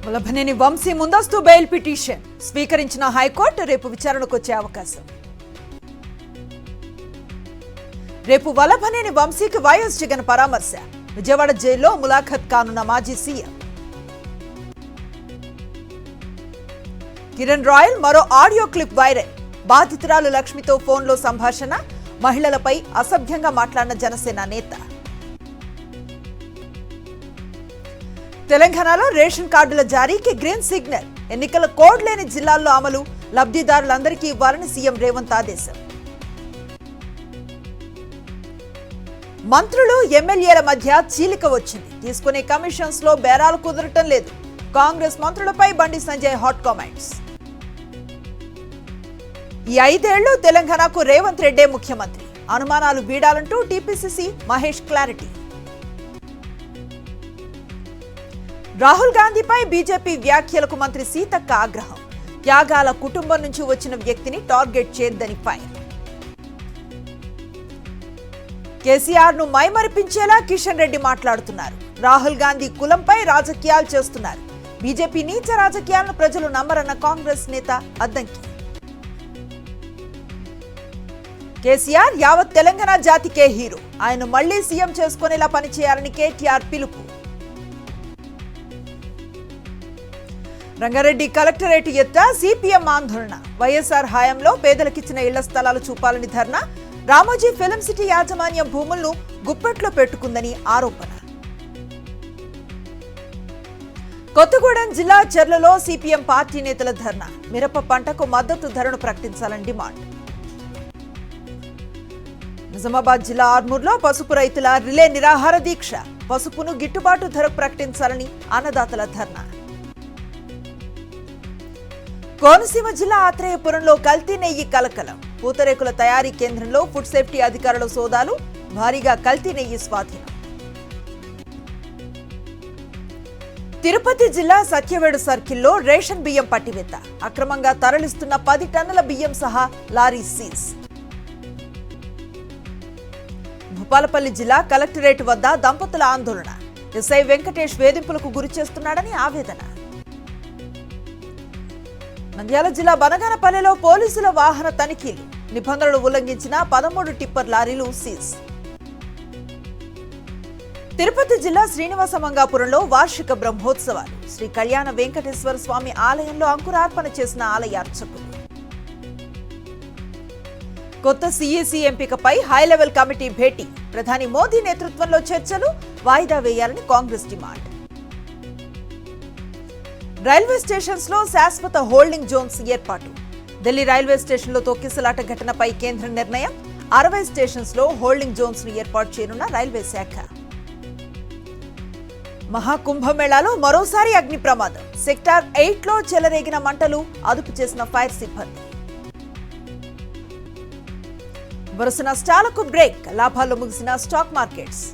వల్లభనేని వంశీ ముందస్తు bail petition స్వీకరించిన high court రేపు విచారణకు వచ్చే అవకాశం. రేపు వల్లభనేని వంశీకి వైఎస్ జగన్ పరామర్శ. విజయవాడ జైల్లో ములాఖత్ కానున్న మాజీ సీఎం. కిరణ్ రాయల్ మరో ఆడియో క్లిప్ వైరల్. బాధితురాలు లక్ష్మితో ఫోన్లో సంభాషణ. మహిళలపై అసభ్యంగా మాట్లాడిన జనసేన నేత. తెలంగాణలో రేషన్ కార్డుల జారీకి గ్రీన్ సిగ్నల్. ఎన్నికల కోడ్ లేని జిల్లాల్లో అమలు. లబ్ధిదారులందరికీ ఇవ్వాలని సీఎం రేవంత్ ఆదేశం. మంత్రులు ఎమ్మెల్యేల మధ్య చీలిక వచ్చింది. తీసుకునే కమిషన్స్ లో బేరాలు కుదరటం లేదు. Congress మంత్రులపై Bandi Sanjay hot comments. ఈ 5 ఏళ్లు తెలంగాణకు రేవంత్ రెడ్డే ముఖ్యమంత్రి. అనుమానాలు వీడాలంటూ టీపీసీసీ మహేష్ క్లారిటీ. రాహుల్ గాంధీపై బీజేపీ వ్యాఖ్యలకు మంత్రి సీతక్క ఆగ్రహం. త్యాగాల కుటుంబం నుంచి వచ్చిన వ్యక్తిని టార్గెట్ చేయొద్దని ఫైర్. కేసీఆర్ ను మైమరిపించేలా కిషన్ రెడ్డి మాట్లాడుతున్నారు. రాహుల్ గాంధీ కులంపై రాజకీయాలు చేస్తున్నారు. బీజేపీ నీచ రాజకీయాలను ప్రజలు నమ్మరన్న కాంగ్రెస్ నేత అద్దంకి. కేసీఆర్ యావత్ తెలంగాణ జాతికే హీరో. ఆయన మళ్లీ సీఎం చేసుకునేలా పనిచేయాలని కేటీఆర్ పిలుపు. రంగారెడ్డి కలెక్టరేట్ ఎత్త సిపిఎం ఆందోళన. వైఎస్ఆర్ హయాంలో పేదలకిచ్చిన ఇళ్ల స్థలాలు చూపాలని ధర్నా. రామోజీ ఫిల్మ్ సిటీ యాజమాన్యం భూములను గుప్పెట్లో పెట్టుకుందని ఆరోపణ. కొత్తగూడెం జిల్లా చెర్లలో సిపిఎం పార్టీ నేతల ధర్నా. మిరప పంటకు మద్దతు ధరను ప్రకటించాలని డిమాండ్. నిజామాబాద్ జిల్లా ఆర్మూర్లో పసుపు రైతుల రిలే నిరాహార దీక్ష. పసుపును గిట్టుబాటు ధరకు ప్రకటించాలని అన్నదాతల ధర్నా. కోనసీమ జిల్లా ఆత్రేయపురంలో కల్తీ నెయ్యి కలకలం. పూతరేకుల తయారీ కేంద్రంలో ఫుడ్ సేఫ్టీ అధికారుల సోదాలు. భారీగా కల్తీ నెయ్యి స్వాధీనం. తిరుపతి జిల్లా సత్యవేడు సర్కిల్లో రేషన్ బియ్యం పట్టివేత. అక్రమంగా తరలిస్తున్న 10 టన్నుల బియ్యం సహా లారీ సీజ్. భూపాలపల్లి జిల్లా కలెక్టరేట్ వద్ద దంపతుల ఆందోళన. ఎస్ఐ వెంకటేష్ వేధింపులకు గురి చేస్తున్నాడని ఆవేదన. నంద్యాల జిల్లా బనగానపల్లెలో పోలీసుల వాహన తనిఖీలు. నిబంధనలు ఉల్లంఘించిన 13 టిప్పర్ లారీలు సీజ్. తిరుపతి జిల్లా శ్రీనివాస మంగాపురంలో వార్షిక బ్రహ్మోత్సవాలు. శ్రీ కళ్యాణ వెంకటేశ్వర స్వామి ఆలయంలో అంకురార్పణ చేసిన ఆలయ అర్చకులు. కొత్త సీఈసీ ఎంపికపై హైలెవెల్ కమిటీ భేటీ. ప్రధాని మోదీ నేతృత్వంలో చర్చలు. వాయిదా వేయాలని కాంగ్రెస్ డిమాండ్. రైల్వే స్టేషన్స్ లో శాశ్వత హోల్డింగ్ జోన్స్ ఏర్పాటు. ఢిల్లీ రైల్వే స్టేషన్లో తొక్కిసలాట ఘటనపై కేంద్ర నిర్ణయం. 60 స్టేషన్స్ లో హోల్డింగ్ జోన్స్ ను ఏర్పాటు చేయనున్న రైల్వే శాఖ. మహాకుంభమేళాలో మరోసారి అగ్ని ప్రమాదం. సెక్టార్ 8 లో చెలరేగిన మంటలు అదుపు చేసిన ఫైర్ సిబ్బంది. వరుస నష్టాలకు బ్రేక్. లాభాల్లో ముగిసిన స్టాక్ మార్కెట్స్.